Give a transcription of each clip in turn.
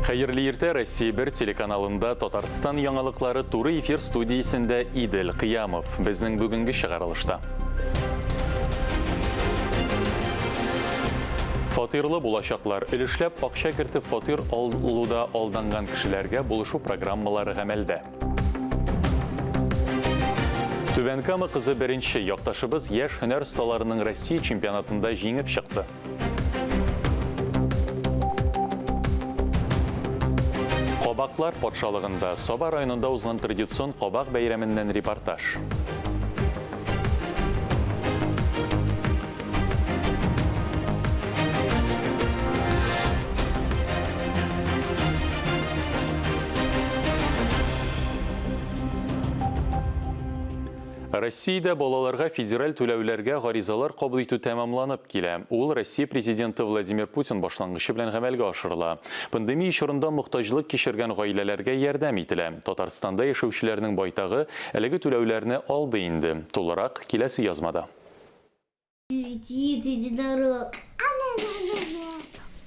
Hayırlı erте Россия 1 телеканалында Татарстан яңалыклары туры эфир студиясында Идел Кыямов безнең бүгенге чыгарылышта. Фатирлы булачаклар өлешләп акча кертеп фатир алуда алданган кешеләргә булышу программалары гамәлдә. Түбән Кама кызы беренче якташыбыз яшь һөнәр осталарының Россия чемпионатында җиңеп чыкты. Кабаклар патшалыгында Соба районында узган традицион кабак бәйрәменнән репортаж. Россиядә балаларга федераль түләүләргә гаризалар кабул итү тәмамланып килә. Ул Россия президенты Владимир Путин башлангычы белән гамәлгә ашырыла. Пандемия чорында мохтаҗлык кичергән гаиләләргә ярдәм ителә. Татарстанда яшәүчеләрнең байтагы әлеге түләүләрне алды инде. Тулырак киләсе язмада.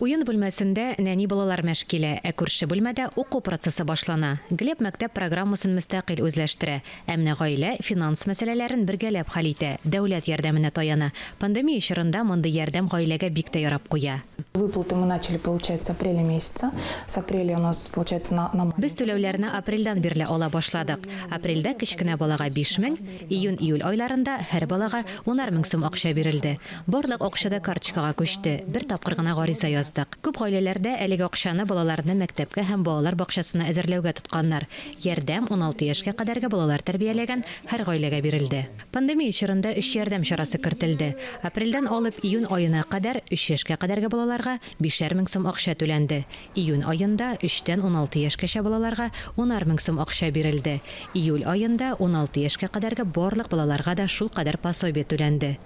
Уен бүлмәсендә нәни балалар мәшкилә, ә күрше бүлмәдә уку процессы башлана. Глеб мәктәп программасын мөстәкыйль үзләштерә. Әмма гаилә финанс мәсьәләләрен бергәләп хәл итә, дәүләт ярдәменә таяна. Пандемия чорында мондый ярдәм гаиләгә бик тә ярап куя. Выплаты мы начали получать с апреля месяца. С апреля у нас получается на... Без түләүләрне апрельдән бирле ала башладык. Апрельдә кечкенә балага 5000, июнь-июль айларында һәр балага 10000 сум акча бирелде. Барлык акчада карточкага күчте. Бер тапкыр гына гариза яздык. Күп гаиләләрдә әлеге акчаны балаларны мәктәпкә һәм балалар бакчасына әзерләүгә тотканнар. Ярдәм 16 яшькә кадәрге балалар тәрбияләгән һәр гаиләгә бирелде. Пандемия чорында 3 ярдәм чарасы кертелде. Апрельдән алып июнь аена кадәр 3 яшькә кадәрге балаларга 5000 сум акча түләнде. Июнь аенда 3-тән 16 яшькәчә балаларга 10000 сум акча бирелде. Июль аенда 16 яшькә кадәрге барлык балаларга да шул кадәр пособие түләнде.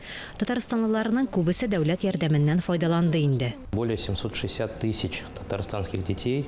Татарстанлыларның күбесе дәүләт ярдәменнән файдаланды инде. Более 760 тысяч татарстанских детей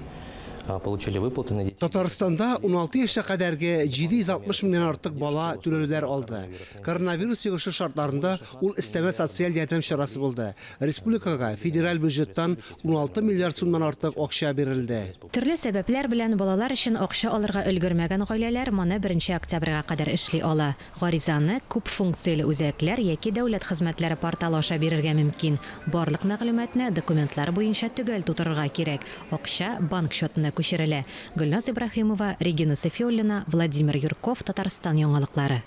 получили выплаты на детей. Татарстанда 16 яшькә кадәрге 760 меңнән артык бала түләүләр алды. Коронавирус йогышы шартларында ул истәмә социаль ярдәм чарасы булды. Республикага федераль бюджеттан 16 миллиард сумнан артык акча бирелде. Төрле сәбәпләр белән балалар өчен акча алырга өлгермәгән гаиләләр моны 1 октябрьгә кадәр эшли ала. Гаризаны күп функцияле үзәкләр яки дәүләт хезмәтләре порталы аша бирергә мөмкин. Барлык мәгълүматны документлар буенча төгәл тутырырга кирәк. Акча банк счетына күчерелә. Гөлназ Ибрахимова, Регина Софиуллина, Владимир Юрков, Татарстан яңалыклары.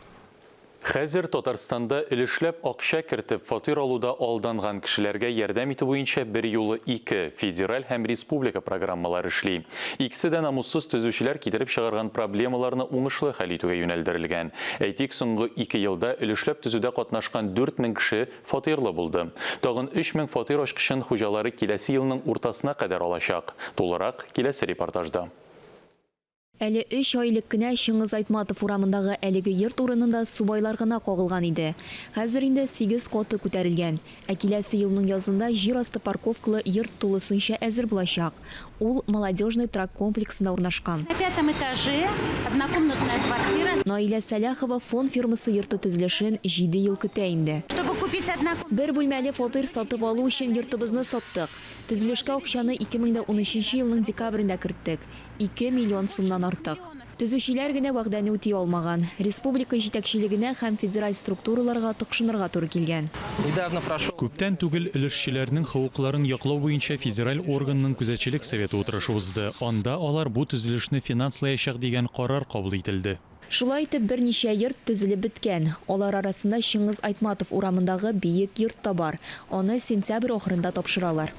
Хәзер Татарстанда өлешләп акча кертеп фатир алуда алданган кешеләргә ярдәм итү буенча бер юлы 2 федераль һәм республика программалары эшли. Икесе дә намуссыз төзүчеләр китереп чыгарган проблемаларны уңышлы хәл итүгә юнәлдерелгән. Әйтик, соңгы 2 елда өлешләп төзүдә катнашкан 4000 кеше фатирлы булды. Тагын 3000 фатир ачкычын хуҗалары киләсе елның уртасына кадәр алачак. Тулырак киләсе репортажда. Әле 3 айлык кенә Шыңгыз Айтматов урамындагы әлеге йорт урынында субайлар гына кагылган иде. Хәзер инде 8 каты күтәрелгән. Ә киләсе елның язында җир асты парковкалы йорт тулысынча әзер булачак. Ул молодежный трак комплексында урнашкан. На 5-м этаже однокомнатная квартира. Наиля Саляхова фон фирмасы йорты төзелешен 7 ел көтә инде. Чтобы купить Бер бүлмәле фатир сатып алу өчен йортыбызны саттык. Төзелешкә акчаны 2013 елның декабрендә керттек. 2 миллион сумнан артык. Төзүчеләр генә вәгъдәне үти алмаган. Республика җитәкчелегенә һәм федераль структураларга токшынырга туры килгән. Күптән түгел өлешчеләрнең хокукларын яклау буенча федераль органның күзәтчелек советы утырышы узды. Анда алар бу төзелешне финанслаячак дигән карар кабул ителде. Шулай итеп берничә йорт төзелеп беткән. Алар арасында Шыңгыз Айтматов урамындагы биек йорт та бар. Аны сентябрь ахырында тапшыралар.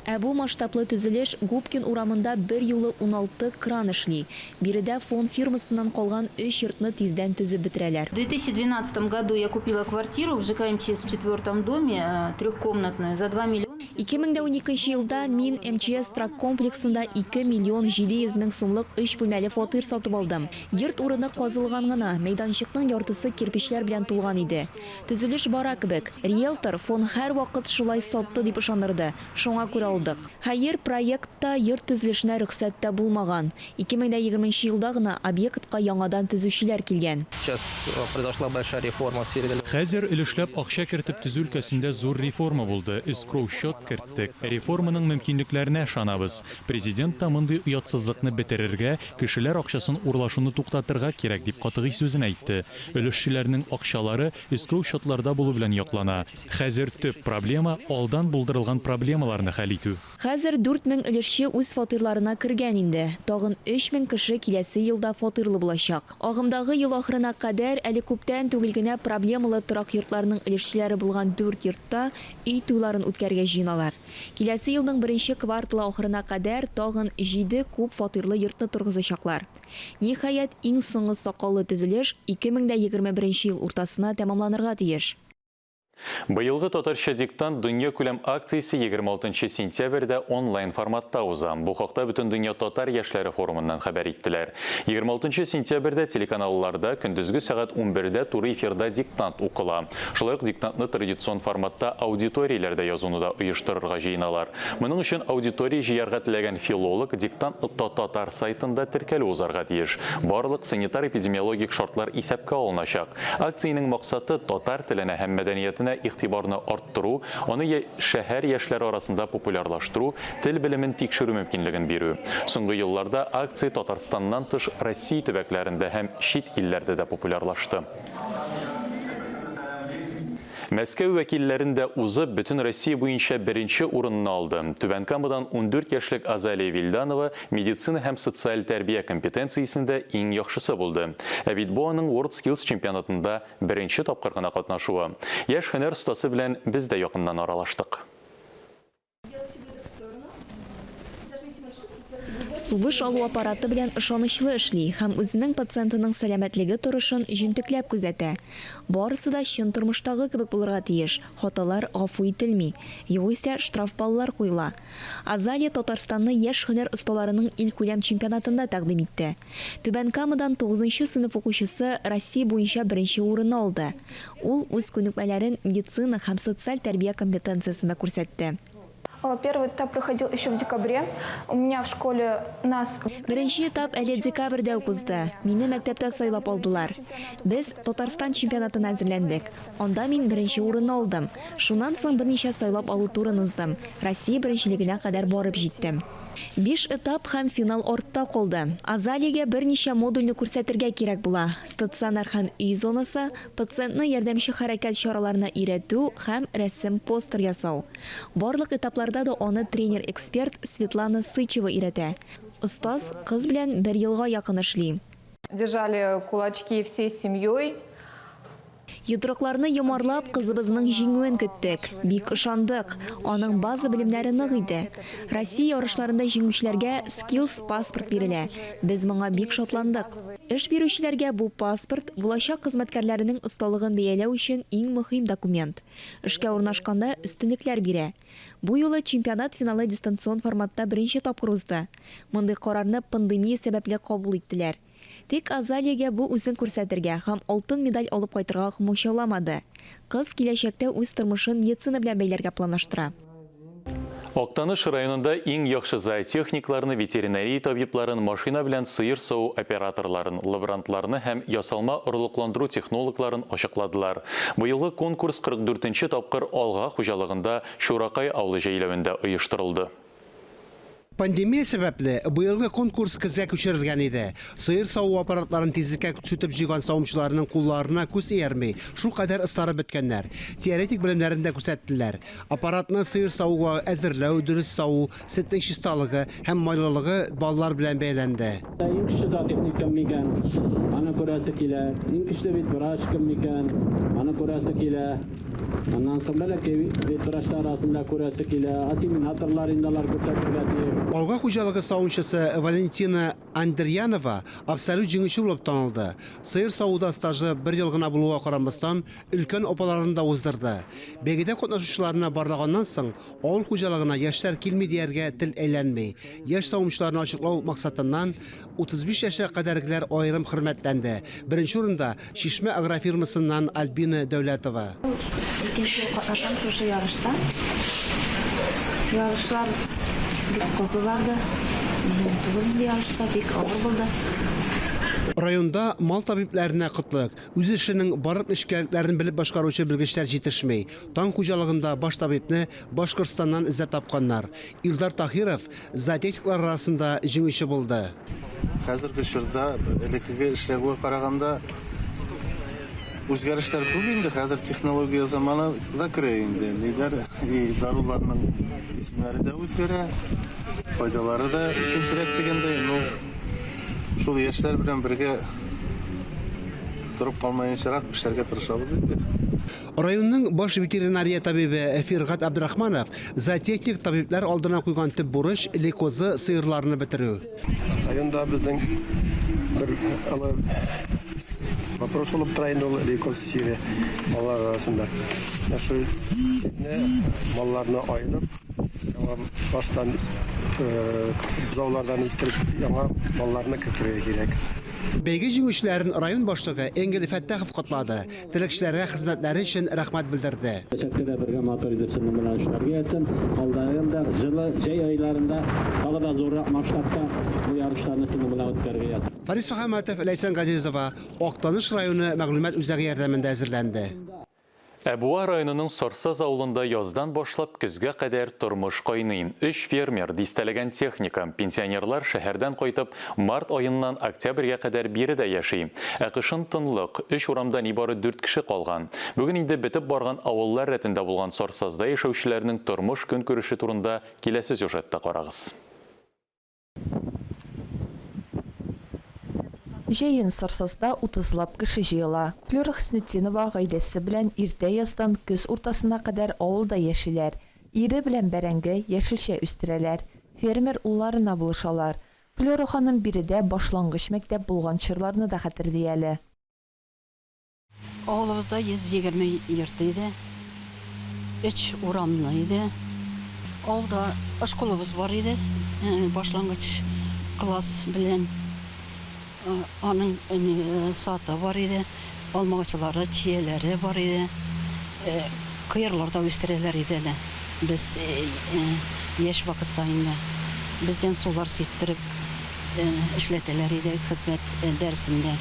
Ә бу масштаблы төзелеш Губкин урамында бер юлы 16 кран эшли. Биредә фон фирмасыннан калган 3 йортны тиздән төзеп бетерәләр. В 2012 году я купила квартиру в ЖК МЧС в 4-м доме, трехкомнатную, за 2 миллиона. 2012 елда мин МЧС трак комплексында 2 миллион 700 мең сумлык 3 бүлмәле фатир сатып алдым. Йорт урыны казылган гына, мәйданчыкның яртысы кирпечләр белән тулган иде. Төзелеш бара кебек. Риэлтор фон һәр вакыт шулай сатты дип ышандырды. Шуңа күрә алдык. Хәер, проектта йорт төзелешенә рөхсәттә булмаган. 2020 елда гына объектка яңадан төзүчеләр килгән. Хәзер өлешләп акча кертеп төзү өлкәсендә зур реформа булды. Эскроу счет нык керттек. Реформаның мөмкинлекләренә ышанабыз. Президент та мондый оятсызлыкны бетерергә, кешеләр акчасын урлашуны туктатырга кирәк дип катгый сүзен әйтте. Өлешчеләрнең акчалары иске учетларда булу белән яклана. Хәзер төп проблема алдан булдырылган проблемаларны хәл итү. Хәзер 4000 өлешче үз фатирларына кергән инде. Тагын 3000 кеше киләсе елда фатирлы булачак. Агымдагы ел ахырына кадәр әле күптән түгел генә проблемалы торак йортларның өлешчеләре булган 4 йортта үй туйларын үткәргә җыйналар. Киләсе елның 1нче кварталы ахырына кадәр тагын 7 күп фатирлы йортны торгызачаклар. Ниһаять, иң соңгы сакаллы төзелеш 2021 ел уртасына тәмамланырга тиеш. Быелгы татарча диктант дөнья күләм акциясе 26 сентябрьдә онлайн форматта уза. Бу хакта Бөтен дөнья татар яшьләре форумыннан хәбәр иттеләр. 26 сентябрьдә телеканалларда көндезге сәгать 11-дә туры эфирда диктант укыла. Шулай ук диктантны традицион форматта аудиторияләрдә язуны да оештырырга җыеналар. Моның өчен аудитория җыярга теләгән филолог диктантны татар сайтында теркәлү узарга тиеш. Барлык санитар-эпидемиологик шартлар исәпкә алыначак. Акциянең максаты татар теленә һәм мәдәниятенә игътибарны арттыру, аны шәһәр яшьләре арасында популярлаштыру, тел белемен тикшерү мөмкинлеген бирү. Соңгы елларда акция Татарстаннан тыш Россия төбәкләрендә һәм чит илләрдә дә популярлашты. Мәскәү вәкилләрендә узып, бөтен Россия буенча беренче урынны алды. Түбән Камадан 14 яшьлек Азалия Вильданова медицина һәм социаль тәрбия компетенциясендә иң яхшысы булды. Ә бит бу аның World Skills чемпионатында беренче тапкыр гына катнашуы. Яшь һөнәр остасы белән без дә якыннан аралаштык. Сулыш алу аппараты белән ышанычлы эшли һәм үзенең пациентының сәламәтлеге торышын җентекләп күзәтә. Барысы да чын тормыштагы кебек булырга тиеш. Хаталар гафу ителми, югыйсә штрафбаллар куела. Азалия Татарстанны яшь һөнәр осталарының илкүләм чемпионатында тәкъдим итте. Түбән Камадан 9нчы сыйныф укучысы Россия буенча беренче урынны алды. Ул үз күнекмәләрен медицина һәм социаль тәрбия компетенциясендә күрсәтте. Первый этап проходил еще в декабре. У меня в школе нас... Беренче этап әле декабрьдә узды. Мине мәктәптә сайлап алдылар. Без Татарстан чемпионатына әзерләндек. Анда мин беренче урынны алдым. Шуннан соң берничә сайлап алу турын уздым. Россия беренчелегенә кадәр барып җиттем. 5 этап һәм финал артта калды. Азалиягә берничә модульне күрсәтергә кирәк була. Стационар һәм үй зонасы, пациентны ярдәмче хәрәкәт чараларына өйрәтү һәм рәсем постер ясау. Барлык этапларда да аны тренер-эксперт Светлана Сычева өйрәтә. Остаз кыз белән 1 елга якын эшли. Держали кулачки всей семьей. Йодрыкларны йомарлап кызыбызның җиңүен көттек. Бик ышандык. Аның база белемнәре нык иде. Россия ярышларында җиңүчеләргә Skills паспорт бирелә. Без моңа бик шатландык. Эш бирүчеләргә бу паспорт булачак хезмәткәрләренең осталыгын бәяләү өчен иң мөһим документ. Эшкә урнашканда өстенлекләр бирә. Бу юлы чемпионат финалы дистанцион форматта беренче тапкыр узды. Мондый карарны пандемия сәбәпле кабул иттеләр. Тик Азалиягә бу үзен күрсәтергә һәм алтын медаль алып кайтырга хомычаламады. Кыз киләчәктә үз тормышын медицина белән бәйләргә планлаштыра. Актаныш районында иң яхшы зоотехникларны, ветеринария табибларын, машина белән сыер сау операторларын, лаборантларны һәм ясалма орлыкландыру технологларын ачыкладылар. Быелгы конкурс 44нче тапкыр Алга хуҗалыгында Шуракай авылы җәйләвендә оештырылды. Пандемия сәбәпле быелгы конкурс көзгә күчерелгән иде. Сыер сау аппаратларын тизлеккә сүтеп җыйган саумчыларның кулларына күз иярми, шул кадәр ыстарып беткәннәр. Теоретик белемнәрен дә күрсәттеләр. Аппаратны сыер сауга әзерләү, дөрес сау, сөтнең чисталыгы һәм майлылыгы баллар белән бәйләнде. Иң көчле зоотехник микән, аны күрәсе килә. Иң көчле ветврач микән, аны күрәсе килә. Аннан соң ветврачлар арасында күрәсе килә. Ассимиляторлар индалар күрсәтергә тиеш. Алга хуҗалыгы саумчысы Валентина Андерьянова абсолют җиңүче булып танылды. Сыер сауда стажы 1 ел гына булуга карамастан өлкән опаларында уздырды. Бәйгедә катнашучыларына барлаганнан соң авыл хуҗалыгына яшьләр килми дияргә тел әйләнми. Яшь саумчыларны ачыклау максатыннан 35 яшькә кадәргеләр аерым хөрмәтләнде. Беренче урында Шишмә агрофирмасыннан Альбина Дәүләтова. Икенче катнашкан шушы ярышта. Ярышлар бик кызуларды. Түгел ярышта бик авыр булды. Районда мал табибләренә кытлык. Үз эшенең барлык эшкәрлекләрен белеп башкаручы белгечләр җитешмәй. Таң хуҗалыгында баш табибне Башкортстаннан эзләп тапканнар. Илдар Тахиров зоотехниклар арасында җиңүче булды. Хәзерге чорда элеккеге эшләргә караганда үзгәрешләр күп инде. Хәзер технология заманы да керә инде. Лидер даруларның исемнәре дә үзгәрә, файдалары да икенчерәк дигәндәй. Шул яшьләр белән бергә торып калмаенчарак эшләргә тырышабыз инде. Районның баш ветеринария табибы Фиргат Абдрахманов зоотехник табиблар алдына куйган төп бурыч лейкозы сыерларны бетерү. Районда безнең бер вопрос булып тора инде ул лейкоз сире маллар арасында. Шул малларны айырып, баштан бузаулардан үстереп, яңа малларны кертергә кирәк. Бәйге җиңүчеләрен район башлыгы Энгел Фәттахов котлады. Телекчеләргә хезмәтләре өчен рәхмәт белдерде. Teşekkür bергә матур итеп сезнең белән эшләргә ясен. Алдагында җылы җәй айларында тагы да зуррак масштабта бу ярышларны сезнең белән үткәрергә ясен. Фарис Фахаматов, Ләйсән Газизова, Актаныш районы мәгълүмат үзәге ярдәмендә әзерләнде. Әбуа районының Сорсаз авылында яздан башлап көзгә кадәр тормыш кайный. 3 фермер, дистәләгән техника, пенсионерлар шәһәрдән кайтып, март айыннан октябрьгә кадәр биредә яши. Ә кышын тынлык, 3 урамда нибары 4 кеше калган. Бүген инде бетеп барган авыллар рәтендә булган Сорсазда яшәүчеләрнең тормыш көнкүреше турында киләсе сюжетта карагыз. Җәен Сорсазда 30лап кеше җыела. Флюра Хиснетдинова гаиләсе белән иртә яздан көз уртасына кадәр авылда яшиләр. Ире белән бәрәңге яшелчә үстерәләр. Фермер улларына булышалар. Флюра ханым биредә башлангыч мәктәп булган чорларны да хәтерли әле. Авылыбызда 120 йорт иде. 3 урамлы иде. Авылда школабыз бар иде. Башлангыч класс белән аның саты бар иде, алмагычлары, чияләре бар иде, кыерларда үстерәләр иде әле. Без яшь вакытта инде бездән сулар сиптереп эшләтәләр иде хезмәт дәресендә.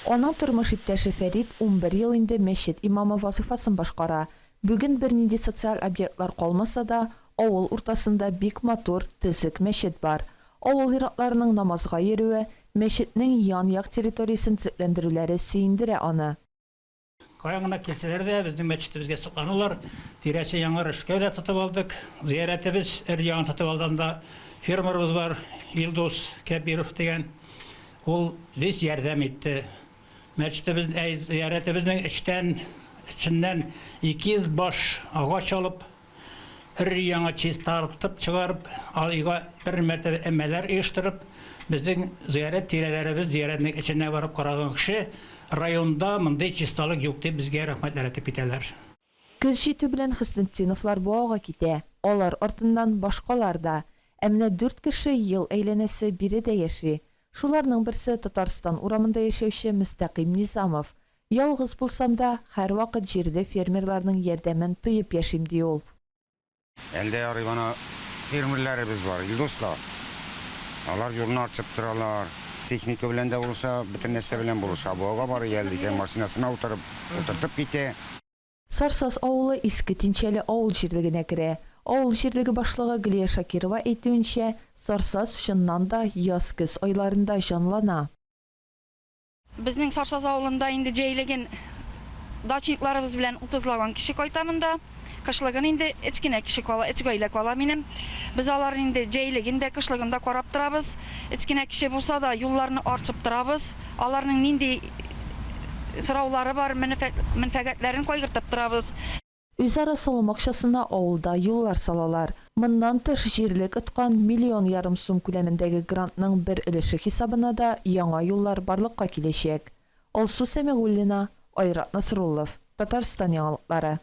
Аның тормыш иптәше Фәрит 11 ел инде мәчет имамы вазифасын башкара. Бүген бернинди социаль объектлар калмаса да, авыл уртасында бик матур, төзек мәчет бар. Авыл иратларының намазга йөрүе, мәчетнең ян-як территориясын төзекләндерүләре сөендерә аны. Каяңына килсәләр дә безнең мәчетебезгә сокланулар. Тирәсе яңа эшкә дә тотып алдык. Зиярәтебез яңа тотып алганда фермерыбыз бар, Илдус Кәбиров дигән. Ул без ярдәм итте. Мәчетебез зиярәтебезнең içinden 200 баш агач алып, яңа чистартып чыгарып, алыйга бер мәртәбә әмәләр оештырып, безнең зиярәт тирәләребез зиярәтнең içенә барып караган кеше районда мондай чисталык юк дип безгә рәхмәтләр әйтеп китәләр. Көз җитү белән Хиснетдиновлар буага китә. Алар артыннан башкалар да. Әмма 4 кеше ел әйләнәсе биредә яши. Шуларның берсе Татарстан урамында яшәүче Мустақим Низамов. Ялгыз булсам да, һәр вакыт җирдә фермерларның ярдәмен тоеп яшим ди ул. Elde yarıbana firmalarımız var, Ildoslar. Onlar yolunu açıp duralar. Teknik bilen de olsa, bütün nesle bilen bulursa, boğa var geldiyse maşinasına oturtup gitti. Сарсаз авылы Иске Тинчәле авыл җирлегенә керә. Авыл җирлеге башлыгы Глия Шакирова әйтүенчә, Сарсаз чыннан да яз-көз айларында җанлана. Безнең Сарсаз авылында инде җәйлеген дачникларыбыз белән 30лаган кеше кайтамында. Кышлыгын инде эчкенә кеше кала, эч гаилә кала минем. Без алар инде җәйлегендә, кышлыгында карап торабыз. Эчкенә кеше булса да юлларны арчып торабыз. Аларның нинди сораулары бар, мәнфәгатьләрен кайгыртып торабыз. Үзара салым акчасына авылда юллар салалар. Моннан тыш җирлек ыткан 1,5 миллион сум күләмендәге грантның бер өлеше хисабына да яңа юллар барлыкка киләчәк. Алсу Сәмигуллина, Айрат Насруллов, Татарстан яңалыклары.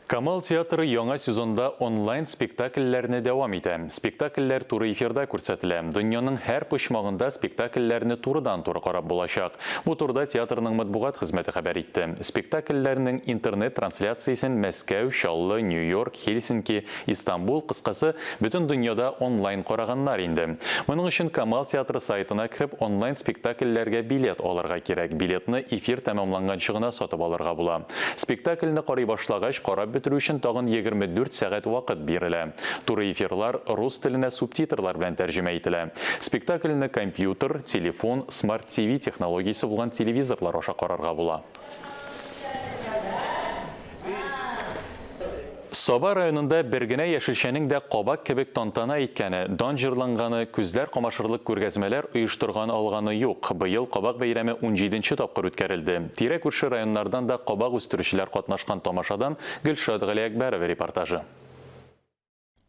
Камал театры яңа сезонда онлайн спектакльләрне дәвам итә. Спектакльләр туры эфирда күрсәтелә. Дөньяның һәр почмагында спектакльләрне турыдан-туры карап булачак. Бу турыда театрның матбугат хезмәте хәбәр итте. Спектакльләрнең интернет трансляциясен Мәскәү, Чаллы, Нью-Йорк, Хельсинки, Истанбул кыскасы бөтен дөньяда онлайн караганнар инде. Моның өчен Камал театры сайтына кирип онлайн спектакльләргә билет алырга кирәк. Билетны эфир тәмамланганчы гына сатып алырга була. Спектакльне карый башлагач карап бетерү өчен тагын 24 сәгать вакыт бирелә. Туры эфирлар рус теленә субтитрлар белән тәрҗемә ителә. Спектакльне компьютер, телефон, смарт ТВ технологиясе булган телевизорлар аша карарга була. Саба районында бер генә яшелчәнең дә кабак кебек тантана иткәне, дан җырланганы, күзләр камашырлык күргәзмәләр оештырган алганы юк. Быел кабак бәйрәме 17нче тапкыр үткәрелде. Тирә-күрше районнардан да кабак үстерүчеләр катнашкан тамашадан Гөлшат Галиәкбәрова репортажы.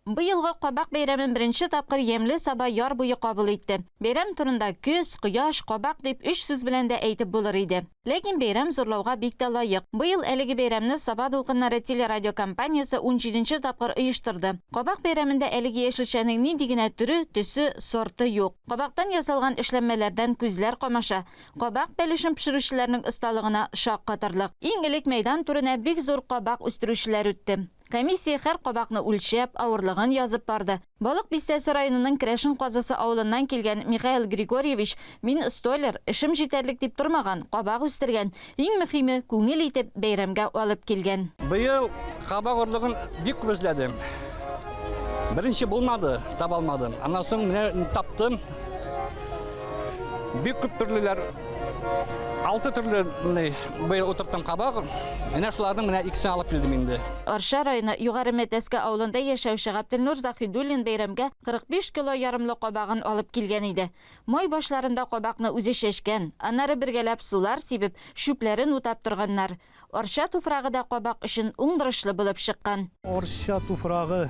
Быелгы кабак бәйрәмен беренче тапкыр Ямле Саба яр буе кабул итте. Бәйрәм турында көз, кояш, кабак дип 3 сүз белән дә әйтеп булыр иде. Ләкин бәйрәм зурлауга бик тә лаек. Быел әлеге бәйрәмне Саба дулкыннары телерадиокомпаниясе 17нче тапкыр оештырды. Кабак бәйрәмендә әлеге яшелчәнең нинди генә төре, төсе, сорты юк. Кабактан ясалган эшләнмәләрдән күзләр камаша. Кабак бәлешен пешерүчеләрнең осталыгына шак катарлык. Иң элек мәйдан турына бик зур кабак үстерүчеләр үтте. Комиссия һәр кабакны үлчәп, авырлыгын язып барды. Балык Бистәсе районының Крәшин казасы авылыннан килгән Михаил Григорьевич, мин столер, эшем җитәрлек дип тормаган, кабак үстергән. Иң мөһиме, күңел итеп бәйрәмгә алып килгән. Быел кабак орлыгын бик күп эзләдем. Беренче булмады, таба алмадым. Аннан соң менә таптым. Бик күп төрлеләр 6 төрле быел утыртам кабак. Менә шуларның менә икесен алып килдем инде. Арша районы Югары Мәтәскә авылында яшәүче Габделнур Захидуллин бәйрәмгә 45 кило ярымлы кабагын алып килгән иде. Май башларында кабакны үзе шәшкән, аннары бергәләп сулар сибеп, шүпләрен утап торганнар. Арша туфрагы да кабак өчен уңдырышлы булып чыккан. Арша туфрагы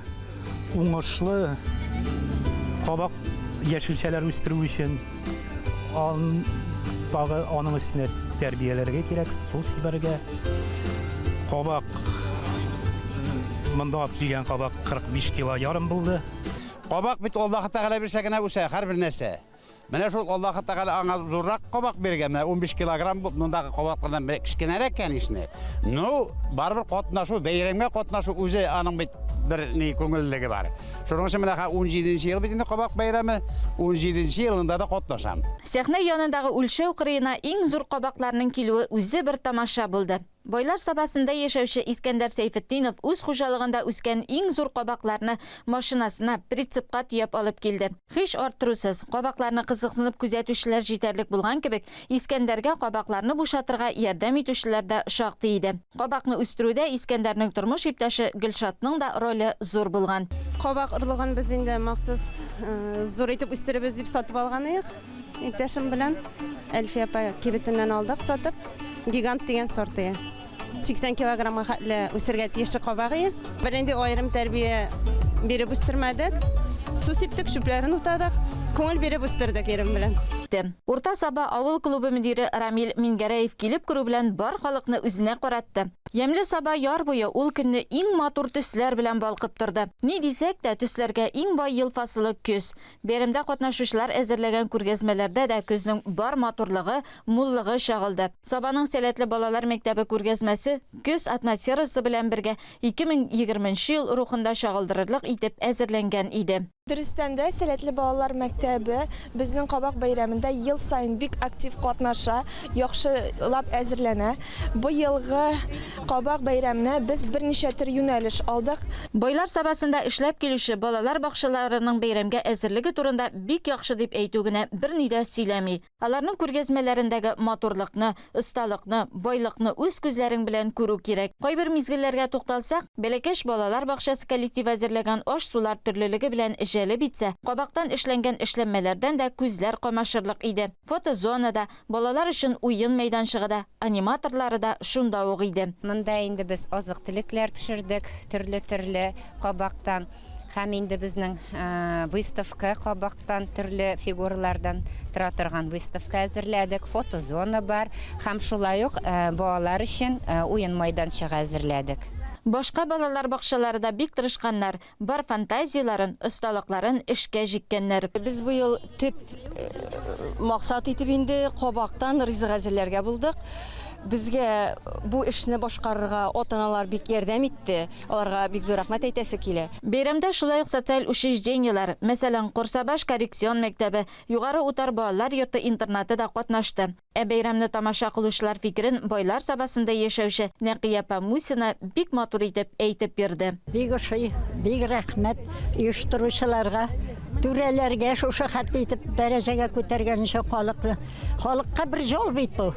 уңышлы кабак яшелчәләр үстерү өчен тагы аның өстенә тәрбияләргә кирәк, су сибәргә. Кабак монда килгән кабак 45 кило ярым булды. Кабак бит Аллаһ Тәгалә бирсәгенә үсә һәрбер нәрсә. Менә шул Аллаһ Тәгалә аңа зуррак кабак биргән, 15 килограмм мондагы кабаклардан бер кичкенәрәк кәнишне. Ну, барбер катнашу, бәйрәмгә катнашу үзе аның бит бер ни күңеллеге бар. Шуның өчен менә 17нче ел бит инде кабак бәйрәме, 17нче елында да катнашам. Сәхнә янындагы үлчәү кырыена иң зур кабакларның килүе үзе бер тамаша булды. Бойлар Сабасында яшәүче Искәндәр Сәйфетдинов үз хуҗалыгында үскән иң зур кабакларны машинасына, прицепка тиеп алып килде. Һич арттырусыз, кабакларны кызыксынып күзәтүчеләр җитәрлек булган кебек, Искәндәргә кабакларны бушатырга ярдәм итүчеләр дә шактый иде. Кабакны үстерүдә Искәндәрнең тормыш иптәше Гөлшатның да роле зур булган. Кабак орлыгын без инде махсус зур итеп үстеребез дип сатып алган идек. Иптәшем белән Әлфия апа кибетеннән алдык сатып. Гигант дигән сорты. 80 килограммга хәтле үсергә тиешле кабагы. Бер инде аерым тәрбия биреп үстермәдек. Су сиптек, шүпләрен утадык. Күңел биреп үстердек ерем белән. Урта Саба авыл клубы мөдире Рамил Мингәрәев килеп керү белән бар халыкны үзенә каратты. Ямле Саба яр буе ул көнне иң матур төсләр белән балкып торды. Ни дисәк тә, төсләргә иң бай ел фасылы көз. Бәйрәмдә катнашучылар әзерләгән күргәзмәләрдә дә көзнең бар матурлыгы, муллыгы чагылды. Сабаның сәләтле балалар мәктәбе күргәзмәсе көз атмосферасы белән бергә 2020 ел рухында чагылдырырлык итеп әзерләнгән иде. Дөрестән дә сәләтле балалар мәктәбе безнең кабак бәйрәмендә ел сайын бик актив катнаша, яхшылап әзерләнә. Бу елгы кабак бәйрәменә без берничә төр юнәлеш алдык. Бойлар Сабасында эшләп килүче балалар бакчаларының бәйрәмгә әзерлеге турында бик яхшы дип әйтү генә берни дә сөйләми. Аларның күргәзмәләрендәге матурлыкны, осталыкны, байлыкны үз күзләрең белән күрү кирәк. Кайбер мизгелләргә тукталсак, бәләкәш балалар бакчасы коллективы әзерләгән аш-сулар төрлелеге белән җәлеп итсә, кабактан эшләнгән эшләнмәләрдән дә күзләр камашырлык иде. Фотозонада, балалар өчен уен мәйданчыгында, аниматорлары да шунда ук иде. Монда инде без азык-төлекләр пешердек, төрле кабактан. Һәм инде безнең выставка кабактан, төрле фигуралардан тора торган выставка әзерләдек, фотозона бар. Һәм шулай ук балалар өчен уен мәйданчыгы әзерләдек. Башка балалар бакчалары да бик тырышканнар, бар фантазияларын, осталыкларын эшкә җиккәннәр. Без бу ел төп максат итеп инде кабактан ризык әзерләргә булдык. Безгә бу эшне башкарырга ата-аналар бик ярдәм итте. Аларга бик зур рәхмәт әйтәсе килә. Бәйрәмдә шулай ук социаль учреждениелар, мәсәлән, Курсабаш коррекцион мәктәбе, югары утар балалар йорты интернаты да катнашты. Бәйрәмне тамаша кылучылар фикерен байлар сабасында яшәүче Нәкия Мусина бик матур итеп әйтеп бирде. Бик ошый, бик рәхмәт оештыручыларга, түрәләргә шушы хәтле итеп дәрәҗәгә күтәргән өчен халыкка бер жол бит бу.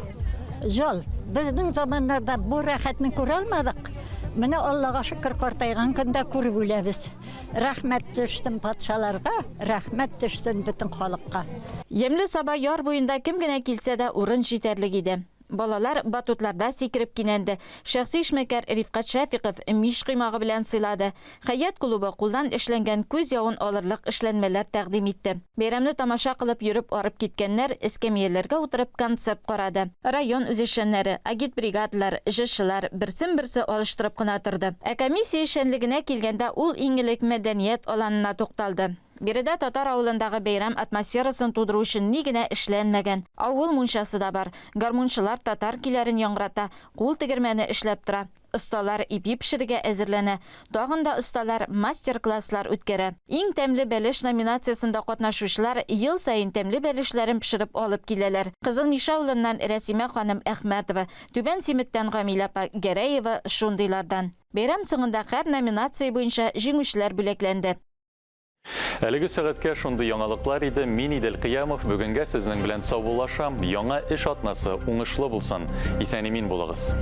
Жол. Безнең заманнарда бу рәхәтне күрә алмадык. Менә Аллага шөкер, картайган көндә күреп үләбез. Рәхмәт төштем патшаларга, рәхмәт төштем бөтен халыкка. Емле саба яр буенда кем генә килсә дә урын җитәрлек иде. Балалар батутларда сикереп кинәнде. Шәхси эшмәкәр Рифкат Шәфиков миш кыймагы белән сыйлады. Хаят клубы кулдан эшләнгән күз явын алырлык эшләнмәләр тәкъдим итте. Бәйрәмне тамаша кылып йөреп арып киткәннәр эскәмияләргә утырып концерт карады. Район үзешчәннәре, агитбригадалар, җырчылар берсен-берсе алыштырып кына торды. Комиссия эшчәнлегенә килгәндә ул иң элек мәдәният аланына тукталды. Биредә татар авылындагы бәйрәм атмосферасын тудыру өчен ни генә эшләнмәгән. Авыл мунчасы да бар. Гармунчылар татар көйләрен яңгырата, кул тегермәне эшләп тора. Осталар ипи пешерергә әзерләнә. Тагын да осталар мастер-класслар үткәрә. Иң тәмле бәлеш номинациясында катнашучылар ел сайын тәмле бәлешләрен пешереп алып киләләр. Кызыл Миша авылыннан Рәсимә ханым Әхмәтова, Түбән Симиттән Гамилә Гәрәева шундыйлардан. Бәйрәм соңында һәр номинация буенча җиңүчеләр бүләкләнде. Әлеге сәгатькә шундый яңалыклар иде. Мин Идел Кыямов бүгенгә сезнең белән саубуллашам. Яңа эш атнасы уңышлы булсын. Исән-имин булыгыз.